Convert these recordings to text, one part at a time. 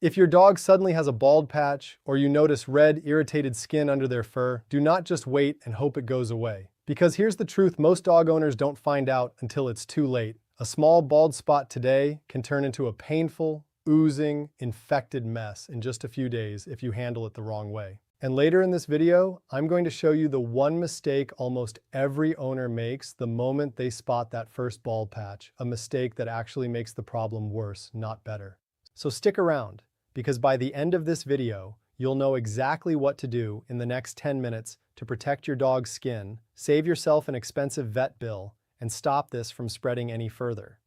If your dog suddenly has a bald patch or you notice red, irritated skin under their fur, do not just wait and hope it goes away. Because here's the truth, most dog owners don't find out until it's too late. A small bald spot today can turn into a painful, oozing, infected mess in just a few days if you handle it the wrong way. And later in this video, I'm going to show you the one mistake almost every owner makes the moment they spot that first bald patch, a mistake that actually makes the problem worse, not better. So stick around, because by the end of this video, you'll know exactly what to do in the next 10 minutes to protect your dog's skin, save yourself an expensive vet bill, and stop this from spreading any further.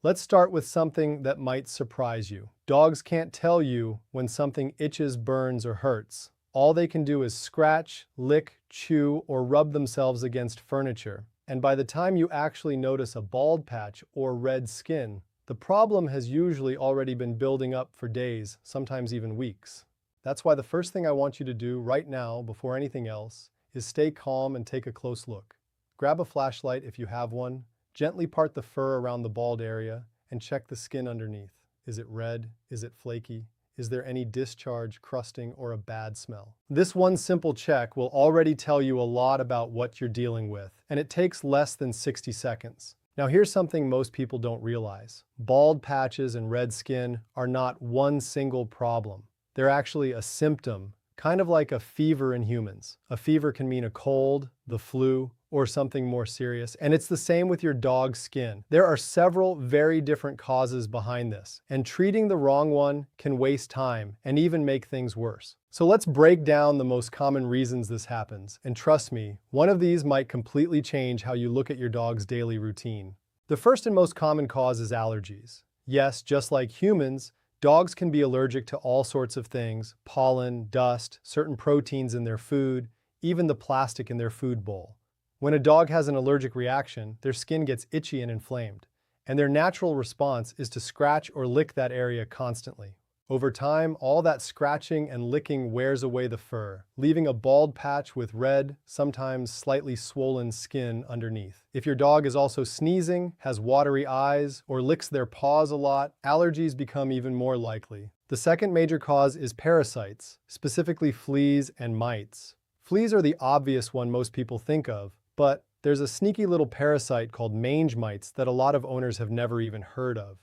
Let's start with something that might surprise you. Dogs can't tell you when something itches, burns, or hurts. All they can do is scratch, lick, chew, or rub themselves against furniture. And by the time you actually notice a bald patch or red skin, the problem has usually already been building up for days, sometimes even weeks. That's why the first thing I want you to do right now, before anything else, is stay calm and take a close look. Grab a flashlight if you have one, gently part the fur around the bald area, and check the skin underneath. Is it red? Is it flaky? Is there any discharge, crusting, or a bad smell? This one simple check will already tell you a lot about what you're dealing with, and it takes less than 60 seconds. Now here's something most people don't realize. Bald patches and red skin are not one single problem. They're actually a symptom, kind of like a fever in humans. A fever can mean a cold, the flu, or something more serious, and it's the same with your dog's skin. There are several very different causes behind this, and treating the wrong one can waste time and even make things worse. So let's break down the most common reasons this happens, and trust me, one of these might completely change how you look at your dog's daily routine. The first and most common cause is allergies. Yes, just like humans, dogs can be allergic to all sorts of things: pollen, dust, certain proteins in their food, even the plastic in their food bowl. When a dog has an allergic reaction, their skin gets itchy and inflamed, and their natural response is to scratch or lick that area constantly. Over time, all that scratching and licking wears away the fur, leaving a bald patch with red, sometimes slightly swollen skin underneath. If your dog is also sneezing, has watery eyes, or licks their paws a lot, allergies become even more likely. The second major cause is parasites, specifically fleas and mites. Fleas are the obvious one most people think of, but there's a sneaky little parasite called mange mites that a lot of owners have never even heard of.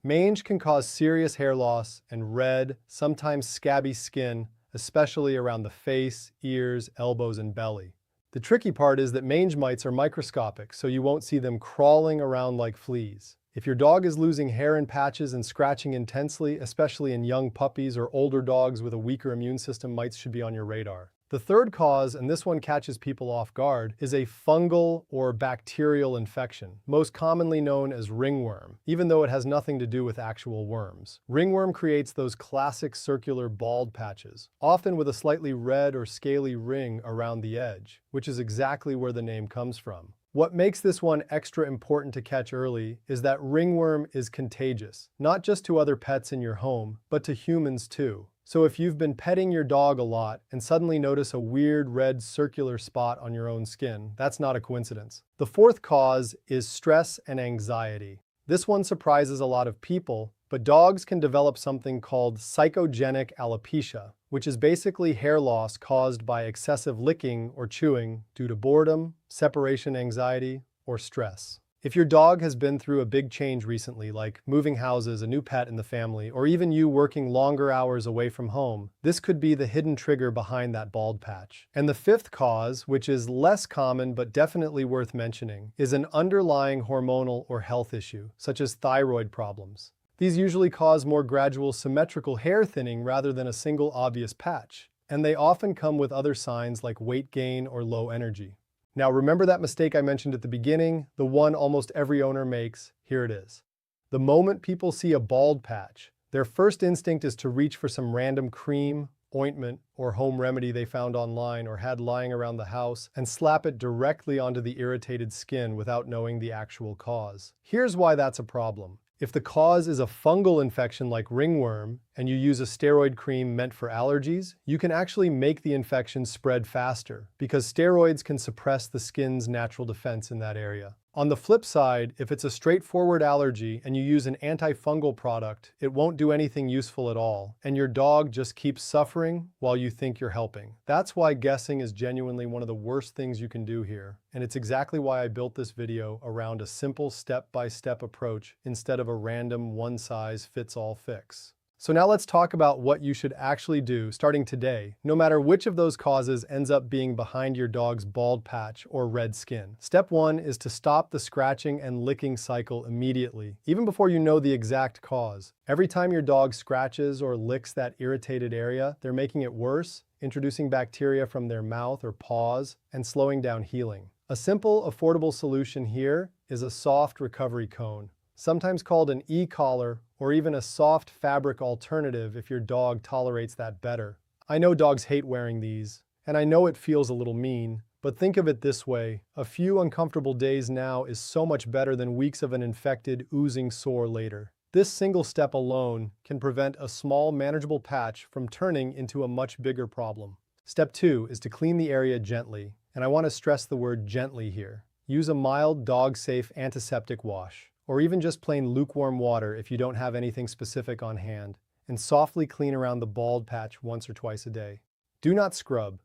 Mange can cause serious hair loss and red, sometimes scabby skin, especially around the face, ears, elbows, and belly. The tricky part is that mange mites are microscopic, so you won't see them crawling around like fleas. If your dog is losing hair in patches and scratching intensely, especially in young puppies or older dogs with a weaker immune system, mites should be on your radar. The third cause, and this one catches people off guard, is a fungal or bacterial infection, most commonly known as ringworm, even though it has nothing to do with actual worms. Ringworm creates those classic circular bald patches, often with a slightly red or scaly ring around the edge, which is exactly where the name comes from. What makes this one extra important to catch early is that ringworm is contagious, not just to other pets in your home, but to humans too. So if you've been petting your dog a lot and suddenly notice a weird red circular spot on your own skin, that's not a coincidence. The fourth cause is stress and anxiety. This one surprises a lot of people, but dogs can develop something called psychogenic alopecia, which is basically hair loss caused by excessive licking or chewing due to boredom, separation anxiety, or stress. If your dog has been through a big change recently, like moving houses, a new pet in the family, or even you working longer hours away from home, this could be the hidden trigger behind that bald patch. And the fifth cause, which is less common but definitely worth mentioning, is an underlying hormonal or health issue, such as thyroid problems. These usually cause more gradual symmetrical hair thinning rather than a single obvious patch, and they often come with other signs like weight gain or low energy. Now remember that mistake I mentioned at the beginning, the one almost every owner makes? Here it is. The moment people see a bald patch, their first instinct is to reach for some random cream, ointment, or home remedy they found online or had lying around the house and slap it directly onto the irritated skin without knowing the actual cause. Here's why that's a problem. If the cause is a fungal infection like ringworm, and you use a steroid cream meant for allergies, you can actually make the infection spread faster, because steroids can suppress the skin's natural defense in that area. On the flip side, if it's a straightforward allergy and you use an antifungal product, it won't do anything useful at all, and your dog just keeps suffering while you think you're helping. That's why guessing is genuinely one of the worst things you can do here, and it's exactly why I built this video around a simple step-by-step approach instead of a random one-size-fits-all fix. So now let's talk about what you should actually do starting today, no matter which of those causes ends up being behind your dog's bald patch or red skin. Step 1 is to stop the scratching and licking cycle immediately, even before you know the exact cause. Every time your dog scratches or licks that irritated area, they're making it worse, introducing bacteria from their mouth or paws, and slowing down healing. A simple, affordable solution here is a soft recovery cone, sometimes called an e-collar, or even a soft fabric alternative if your dog tolerates that better. I know dogs hate wearing these, and I know it feels a little mean, but think of it this way: a few uncomfortable days now is so much better than weeks of an infected, oozing sore later. This single step alone can prevent a small, manageable patch from turning into a much bigger problem. Step 2 is to clean the area gently, and I want to stress the word gently here. Use a mild, dog-safe antiseptic wash, or even just plain lukewarm water if you don't have anything specific on hand, and softly clean around the bald patch once or twice a day. Do not scrub.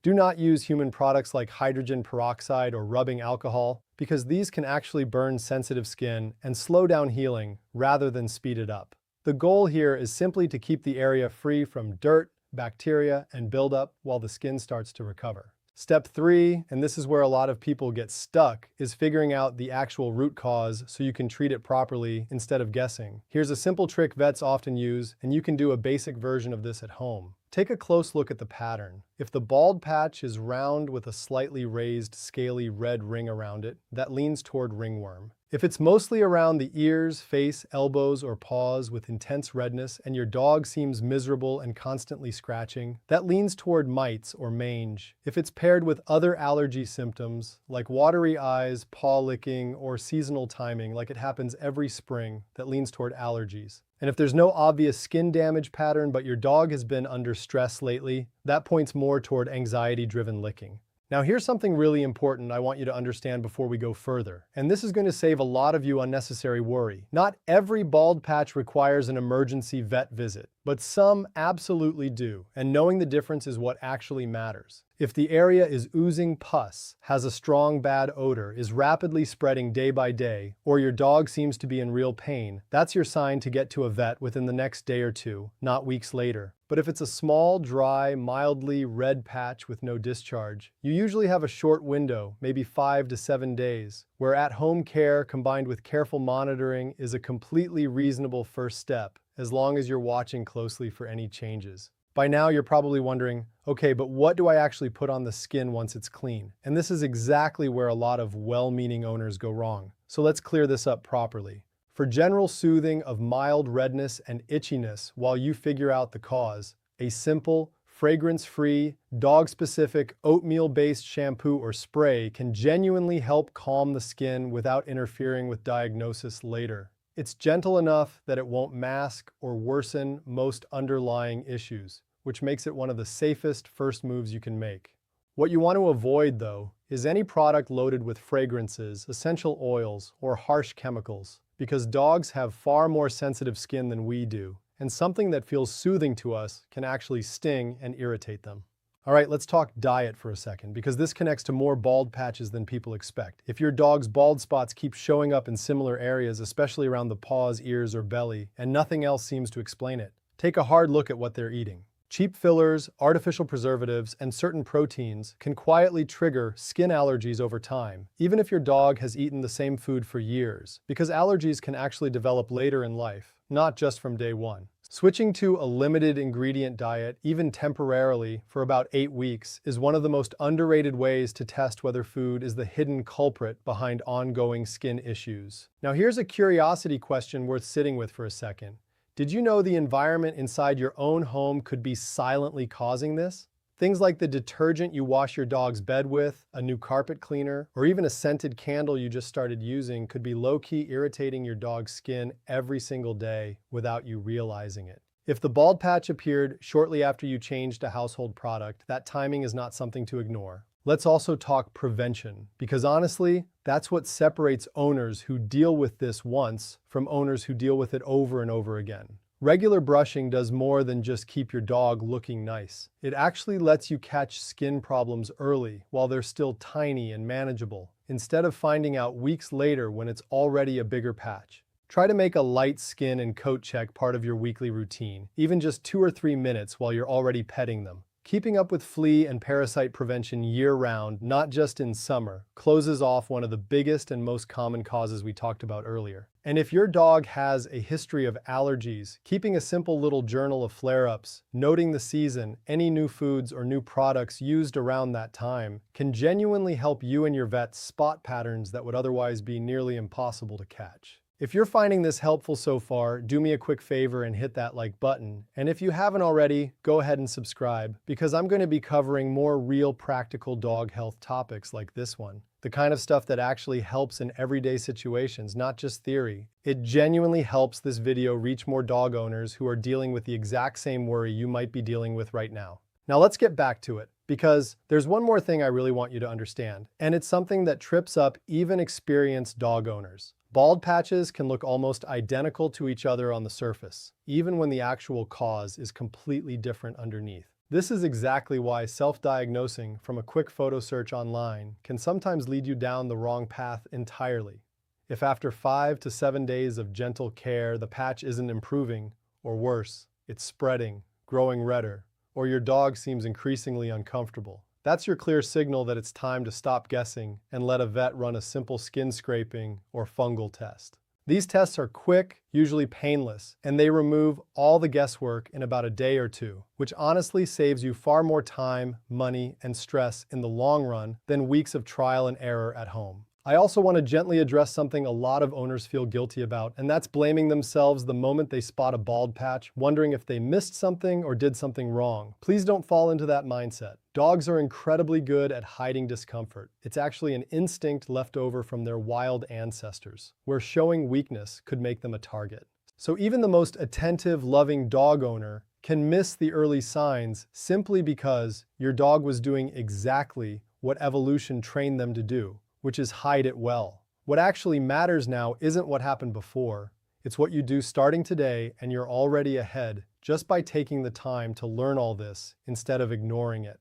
Do not use human products like hydrogen peroxide or rubbing alcohol, because these can actually burn sensitive skin and slow down healing rather than speed it up. The goal here is simply to keep the area free from dirt, bacteria, and buildup while the skin starts to recover. Step 3, and this is where a lot of people get stuck, is figuring out the actual root cause so you can treat it properly instead of guessing. Here's a simple trick vets often use, and you can do a basic version of this at home. Take a close look at the pattern. If the bald patch is round with a slightly raised, scaly red ring around it, that leans toward ringworm. If it's mostly around the ears, face, elbows, or paws with intense redness and your dog seems miserable and constantly scratching, that leans toward mites or mange. If it's paired with other allergy symptoms like watery eyes, paw licking, or seasonal timing like it happens every spring, that leans toward allergies. And if there's no obvious skin damage pattern but your dog has been under stress lately, that points more toward anxiety-driven licking. Now here's something really important I want you to understand before we go further, and this is going to save a lot of you unnecessary worry. Not every bald patch requires an emergency vet visit, but some absolutely do, and knowing the difference is what actually matters. If the area is oozing pus, has a strong bad odor, is rapidly spreading day by day, or your dog seems to be in real pain, that's your sign to get to a vet within the next day or two, not weeks later. But if it's a small, dry, mildly red patch with no discharge, you usually have a short window, maybe 5 to 7 days, where at-home care combined with careful monitoring is a completely reasonable first step, as long as you're watching closely for any changes. By now, you're probably wondering, okay, but what do I actually put on the skin once it's clean? And this is exactly where a lot of well-meaning owners go wrong. So let's clear this up properly. For general soothing of mild redness and itchiness while you figure out the cause, a simple, fragrance-free, dog-specific, oatmeal-based shampoo or spray can genuinely help calm the skin without interfering with diagnosis later. It's gentle enough that it won't mask or worsen most underlying issues, which makes it one of the safest first moves you can make. What you want to avoid, though, is any product loaded with fragrances, essential oils, or harsh chemicals, because dogs have far more sensitive skin than we do, and something that feels soothing to us can actually sting and irritate them. All right, let's talk diet for a second, because this connects to more bald patches than people expect. If your dog's bald spots keep showing up in similar areas, especially around the paws, ears, or belly, and nothing else seems to explain it, take a hard look at what they're eating. Cheap fillers, artificial preservatives, and certain proteins can quietly trigger skin allergies over time, even if your dog has eaten the same food for years, because allergies can actually develop later in life, not just from day one. Switching to a limited ingredient diet, even temporarily, for about 8 weeks is one of the most underrated ways to test whether food is the hidden culprit behind ongoing skin issues. Now here's a curiosity question worth sitting with for a second. Did you know the environment inside your own home could be silently causing this? Things like the detergent you wash your dog's bed with, a new carpet cleaner, or even a scented candle you just started using could be low-key irritating your dog's skin every single day without you realizing it. If the bald patch appeared shortly after you changed a household product, that timing is not something to ignore. let's also talk prevention, because honestly, that's what separates owners who deal with this once from owners who deal with it over and over again. Regular brushing does more than just keep your dog looking nice. It actually lets you catch skin problems early while they're still tiny and manageable, instead of finding out weeks later when it's already a bigger patch. Try to make a light skin and coat check part of your weekly routine, even just 2 or 3 minutes while you're already petting them. Keeping up with flea and parasite prevention year-round, not just in summer, closes off one of the biggest and most common causes we talked about earlier. And if your dog has a history of allergies, keeping a simple little journal of flare-ups, noting the season, any new foods or new products used around that time, can genuinely help you and your vet spot patterns that would otherwise be nearly impossible to catch. If you're finding this helpful so far, do me a quick favor and hit that like button. And if you haven't already, go ahead and subscribe, because I'm going to be covering more real practical dog health topics like this one. The kind of stuff that actually helps in everyday situations, not just theory. It genuinely helps this video reach more dog owners who are dealing with the exact same worry you might be dealing with right now. Now let's get back to it, because there's one more thing I really want you to understand, and it's something that trips up even experienced dog owners. Bald patches can look almost identical to each other on the surface, even when the actual cause is completely different underneath. This is exactly why self-diagnosing from a quick photo search online can sometimes lead you down the wrong path entirely. If after 5 to 7 days of gentle care the patch isn't improving, or worse, it's spreading, growing redder, or your dog seems increasingly uncomfortable, that's your clear signal that it's time to stop guessing and let a vet run a simple skin scraping or fungal test. These tests are quick, usually painless, and they remove all the guesswork in about a day or two, which honestly saves you far more time, money, and stress in the long run than weeks of trial and error at home. I also want to gently address something a lot of owners feel guilty about, and that's blaming themselves the moment they spot a bald patch, wondering if they missed something or did something wrong. Please don't fall into that mindset. Dogs are incredibly good at hiding discomfort. It's actually an instinct left over from their wild ancestors, where showing weakness could make them a target. So even the most attentive, loving dog owner can miss the early signs simply because your dog was doing exactly what evolution trained them to do, which is hide it well. What actually matters now isn't what happened before. It's what you do starting today, and you're already ahead just by taking the time to learn all this instead of ignoring it.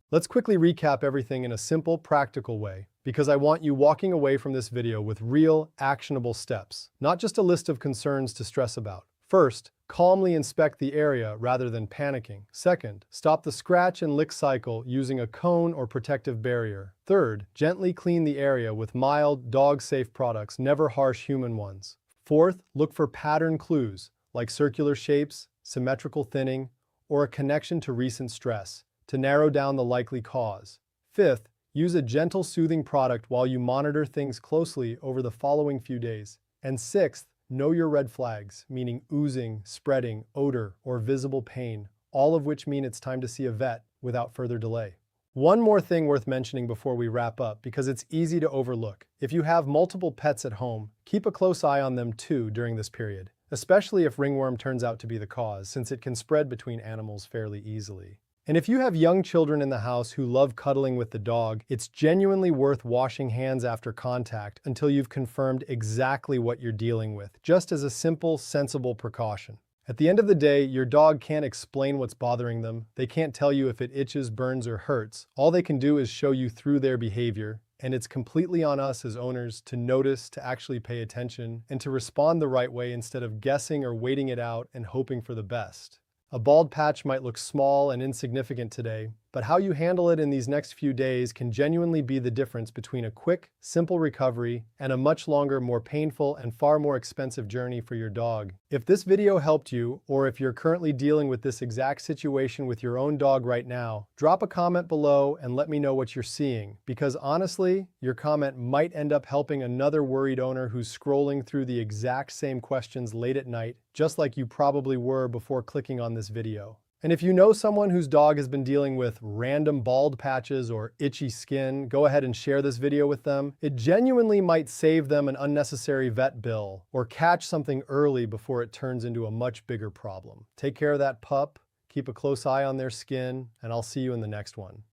Let's quickly recap everything in a simple, practical way, because I want you walking away from this video with real, actionable steps, not just a list of concerns to stress about. First, calmly inspect the area rather than panicking. Second, stop the scratch and lick cycle using a cone or protective barrier. Third, gently clean the area with mild, dog-safe products, never harsh human ones. Fourth, look for pattern clues, like circular shapes, symmetrical thinning, or a connection to recent stress, to narrow down the likely cause. Fifth, use a gentle soothing product while you monitor things closely over the following few days. And sixth, know your red flags, meaning oozing, spreading, odor, or visible pain, all of which mean it's time to see a vet without further delay. One more thing worth mentioning before we wrap up, because it's easy to overlook. If you have multiple pets at home, keep a close eye on them too during this period, especially if ringworm turns out to be the cause, since it can spread between animals fairly easily. And if you have young children in the house who love cuddling with the dog, it's genuinely worth washing hands after contact until you've confirmed exactly what you're dealing with, just as a simple, sensible precaution. At the end of the day, your dog can't explain what's bothering them. They can't tell you if it itches, burns, or hurts. All they can do is show you through their behavior, and it's completely on us as owners to notice, to actually pay attention, and to respond the right way instead of guessing or waiting it out and hoping for the best. A bald patch might look small and insignificant today, but how you handle it in these next few days can genuinely be the difference between a quick, simple recovery and a much longer, more painful, and far more expensive journey for your dog. If this video helped you, or if you're currently dealing with this exact situation with your own dog right now, drop a comment below and let me know what you're seeing, because honestly, your comment might end up helping another worried owner who's scrolling through the exact same questions late at night, just like you probably were before clicking on this video. And if you know someone whose dog has been dealing with random bald patches or itchy skin, go ahead and share this video with them. It genuinely might save them an unnecessary vet bill or catch something early before it turns into a much bigger problem. Take care of that pup, keep a close eye on their skin, and I'll see you in the next one.